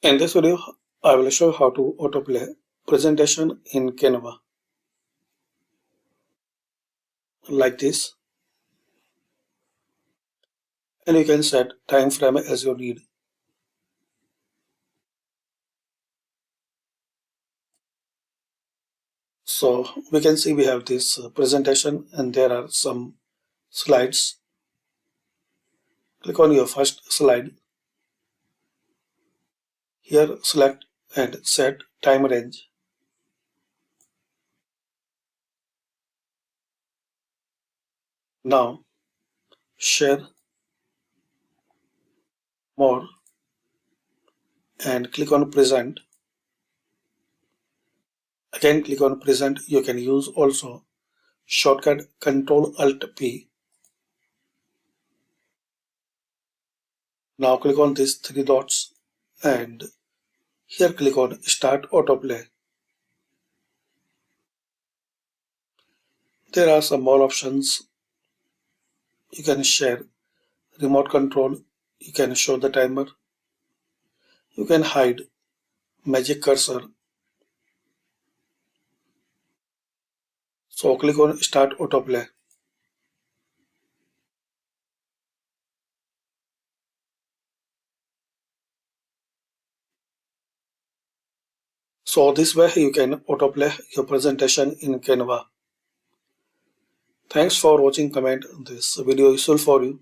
In this video, I will show how to autoplay presentation in Canva like this, and you can set time frame as you need. So we can see we have this presentation and there are some slides. Click on your first slide. Here select and set time range. Now share more and click on present. Again click on present. You can use also shortcut Ctrl Alt P. Now click on these three dots and here click on Start Autoplay. There are some more options. You can share remote control. You can show the timer. You can hide magic cursor. So click on Start Autoplay. So this way you can autoplay your presentation in Canva. Thanks for watching. Comment this video useful for you.